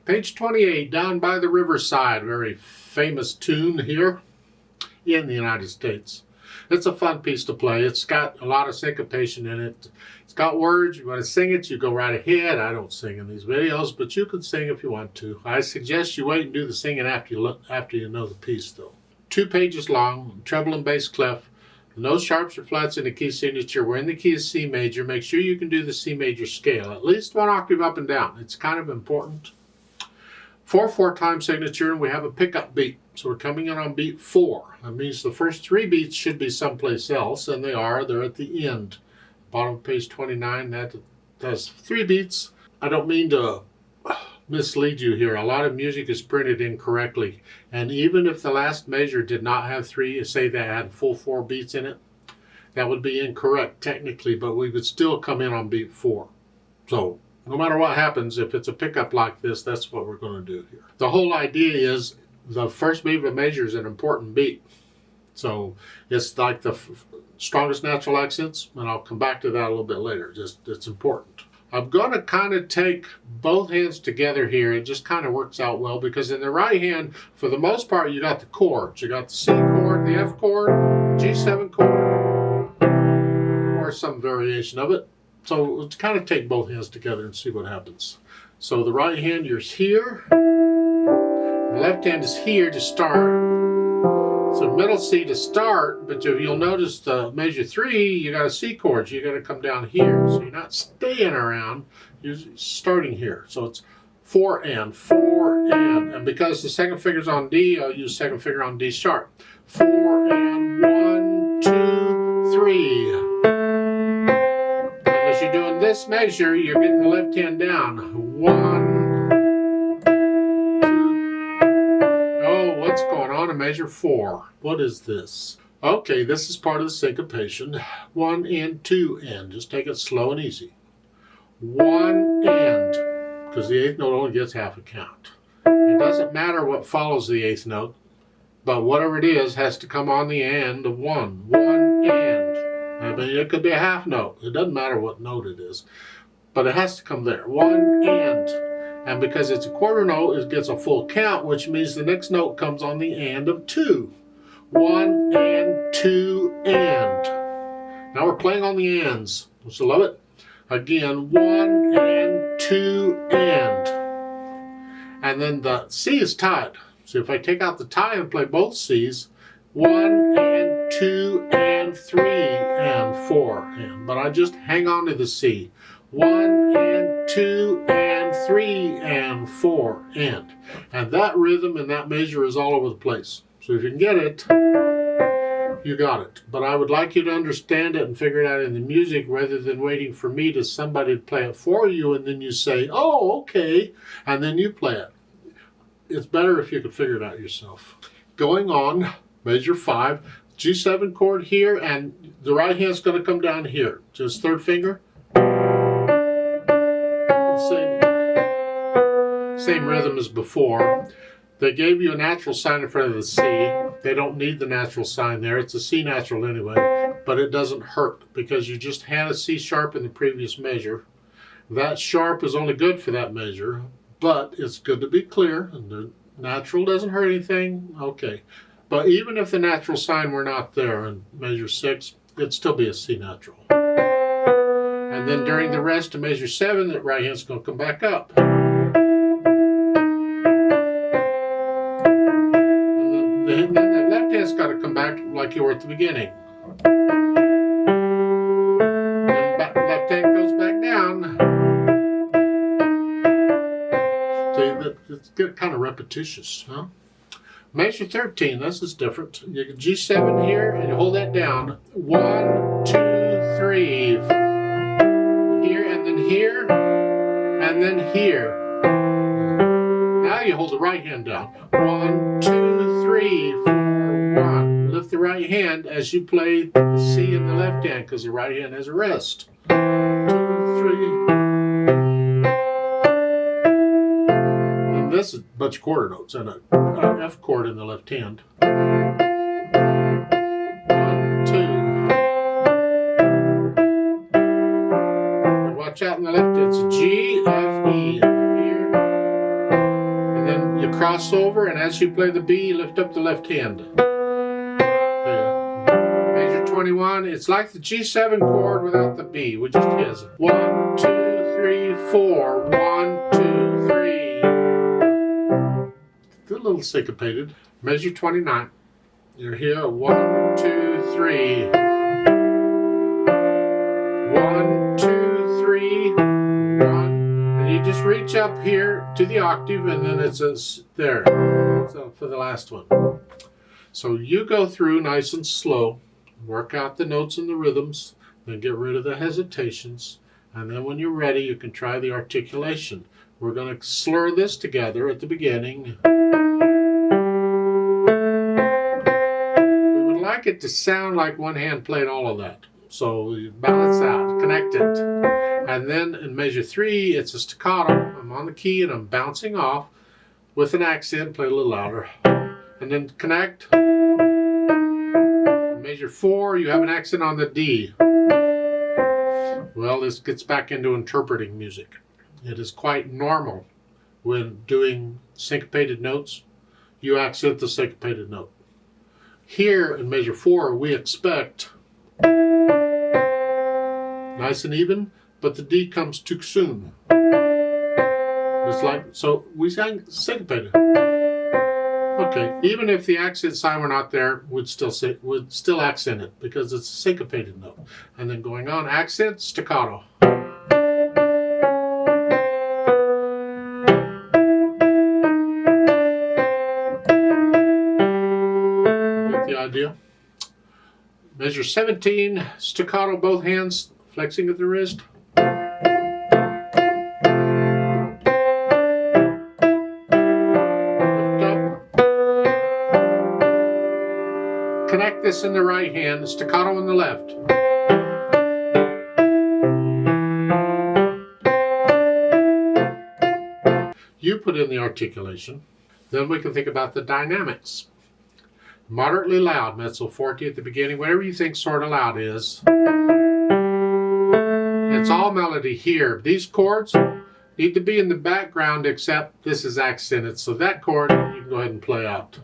Page 28, Down by the Riverside, very famous tune here in the United States. It's a fun piece to play. It's got a lot of syncopation in it. It's got words. You want to sing it, you go right ahead. I don't sing in these videos, but you can sing if you want to. I suggest you wait and do the singing after you know the piece, though. 2 pages long, treble and bass clef. No sharps or flats in the key signature. We're in the key of C major. Make sure you can do the C major scale, at least 1 octave up and down. It's kind of important. 4/4 time signature, and we have a pickup beat. So we're coming in on beat 4. That means the first 3 beats should be someplace else, and they are. They're at the end. Bottom of page 29, that does 3 beats. I don't mean to mislead you here. A lot of music is printed incorrectly, and even if the last measure did not have 3, say they had full 4 beats in it, that would be incorrect technically, but we would still come in on beat 4. So no matter what happens, if it's a pickup like this, that's what we're going to do here. The whole idea is the first beat of a measure is an important beat. So it's like the strongest natural accents, and I'll come back to that a little bit later. It's important. I'm going to kind of take both hands together here. It just kind of works out well because in the right hand, for the most part, you got the chords. You got the C chord, the F chord, G7 chord, or some variation of it. So let's kind of take both hands together and see what happens. So the right hand, you're here. The left hand is here to start. So middle C to start, but you'll notice the measure 3, you got a C chord. So you got to come down here. So you're not staying around, you're starting here. So it's 4 and 4 and because the second finger's on D, I'll use second finger on D sharp. 4 and 1, 2, 3. And as you're doing this measure, you're getting the left hand down. 1. What's going on in measure 4? What is this? Okay, this is part of the syncopation. 1 and 2 and. Just take it slow and easy. 1 and, because the 8th note only gets half a count. It doesn't matter what follows the 8th note, but whatever it is has to come on the and of 1. 1 and. I mean, it could be a half note. It doesn't matter what note it is, but it has to come there. 1 and. And because it's a quarter note, it gets a full count, which means the next note comes on the and of 2. 1 and 2 and. Now we're playing on the ands. Don't you love it? Again, 1 and 2 and. And then the C is tied. So if I take out the tie and play both C's, 1 and 2 and 3 and 4 and. But I just hang on to the C. 1 and 2 and 3 and 4 and. And that rhythm and that measure is all over the place. So if you can get it, you got it. But I would like you to understand it and figure it out in the music rather than waiting for me to somebody to play it for you and then you say, oh, okay, and then you play it. It's better if you could figure it out yourself. Going on, measure 5, G7 chord here, and the right hand's going to come down here. Just third finger. Same rhythm as before. They gave you a natural sign in front of the C. They don't need the natural sign there. It's a C natural anyway, but it doesn't hurt because you just had a C sharp in the previous measure. That sharp is only good for that measure, but it's good to be clear, and the natural doesn't hurt anything. Okay, but even if the natural sign were not there in measure 6, it'd still be a C natural. And then during the rest of measure 7, the right hand's going to come back up. And then the left hand's got to come back like you were at the beginning. Then left hand goes back down. So it's kind of repetitious, huh? Measure 13, this is different. You get G7 here and you hold that down. 1, 2, 3. Here and then here and then here. Now you hold the right hand down. 1, 2, 3, 4, 1. Lift the right hand as you play the C in the left hand because the right hand has a rest. 2, 3. And this is a bunch of quarter notes and an F chord in the left hand. 1, 2. And watch out in the left, it's G, F, E. Here. cross over, and as you play the B, lift up the left hand. Measure 21, it's like the G7 chord without the B, which just is 1, 2, 3, 4, 1, 2, 3. A little syncopated. Measure 29. You're here, 1, 2, 3. 1, 2, 3, 1. And you just reach up here to the octave, and then it's there. So for the last one. So you go through nice and slow, work out the notes and the rhythms, then get rid of the hesitations, and then when you're ready, you can try the articulation. We're going to slur this together at the beginning. We would like it to sound like one hand played all of that. So you balance out, connect it. And then in measure 3, it's a staccato. I'm on the key and I'm bouncing off with an accent, play a little louder. And then connect. In measure 4, you have an accent on the D. Well, this gets back into interpreting music. It is quite normal when doing syncopated notes, you accent the syncopated note. Here in measure 4, we expect nice and even, but the D comes too soon. It's like, so we sang syncopated. Okay, even if the accent sign were not there, would still accent it because it's a syncopated note. And then going on, accent, staccato. Get the idea? Measure 17, staccato, both hands, flexing at the wrist. Connect this in the right hand, staccato in the left. You put in the articulation. Then we can think about the dynamics. Moderately loud, mezzo forte at the beginning, whatever you think sort of loud is. It's all melody here. These chords need to be in the background, except this is accented. So that chord, you can go ahead and play out.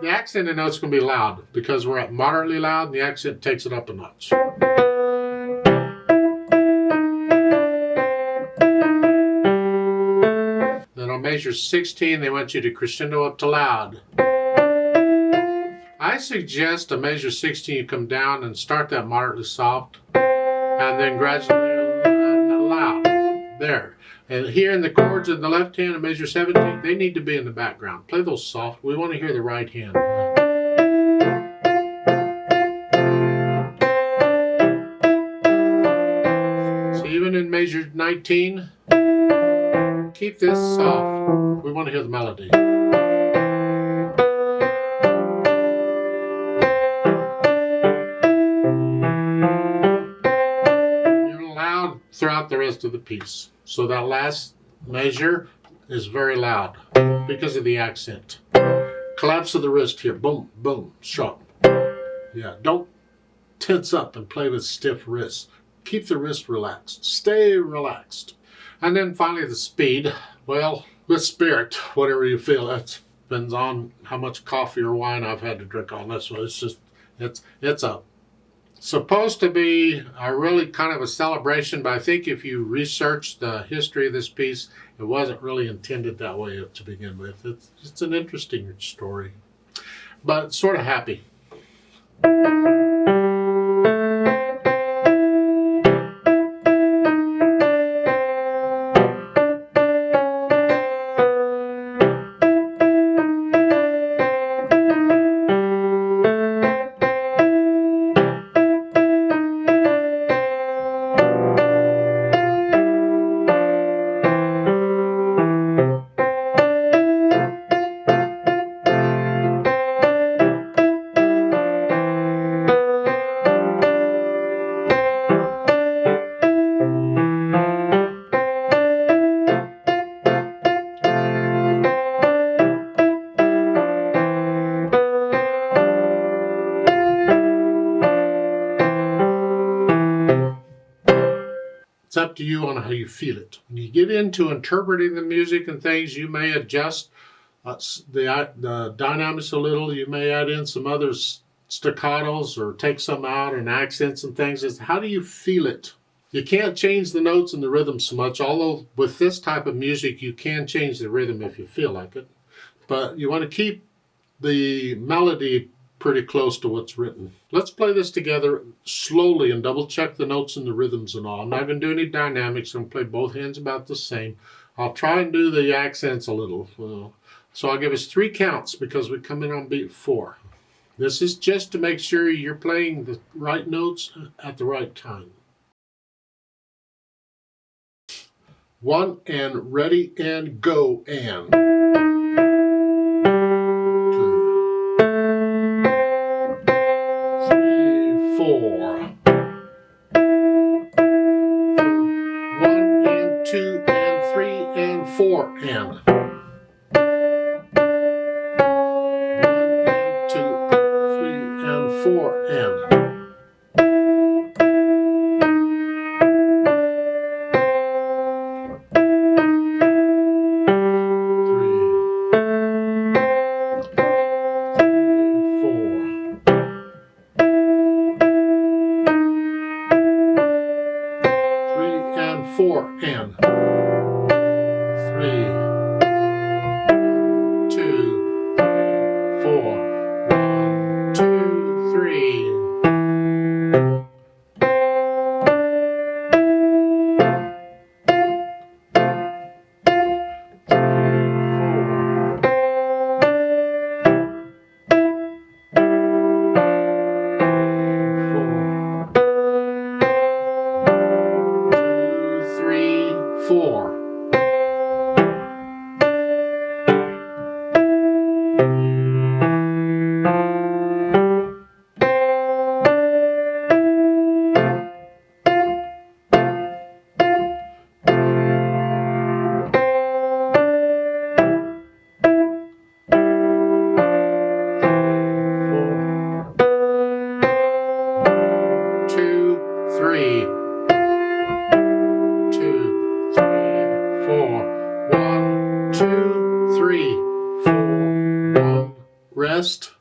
The accented note's going to be loud because we're at moderately loud and the accent takes it up a notch. Then on measure 16, they want you to crescendo up to loud. I suggest a measure 16 you come down and start that moderately soft and then gradually loud. There. And here in the chords in the left hand of measure 17, they need to be in the background. Play those soft. We want to hear the right hand. So even in measure 19, keep this soft. We want to hear the melody. You're loud throughout the rest of the piece. So that last measure is very loud because of the accent. Collapse of the wrist here. Boom, boom, sharp. Yeah, don't tense up and play with stiff wrists. Keep the wrist relaxed. Stay relaxed. And then finally the speed. Well, with spirit, whatever you feel. That depends on how much coffee or wine I've had to drink on this one. It's just, it's supposed to be a really kind of a celebration, but I think if you research the history of this piece, it wasn't really intended that way to begin with. It's an interesting story, but sort of happy. It's up to you on how you feel it. When you get into interpreting the music and things, you may adjust the dynamics a little. You may add in some other staccatos or take some out and accents and things. It's how do you feel it? You can't change the notes and the rhythm so much, although with this type of music you can change the rhythm if you feel like it. But you want to keep the melody pretty close to what's written. Let's play this together slowly and double check the notes and the rhythms and all. I'm not going to do any dynamics. I'm going to play both hands about the same. I'll try and do the accents a little. So I'll give us 3 counts because we come in on beat 4. This is just to make sure you're playing the right notes at the right time. 1 and ready and go and. 2. 3, 4. 1 and 2 and 3 and 4 and. 4 and 4 and 3, 2, 4, 1, 2, 3. 4. Rest.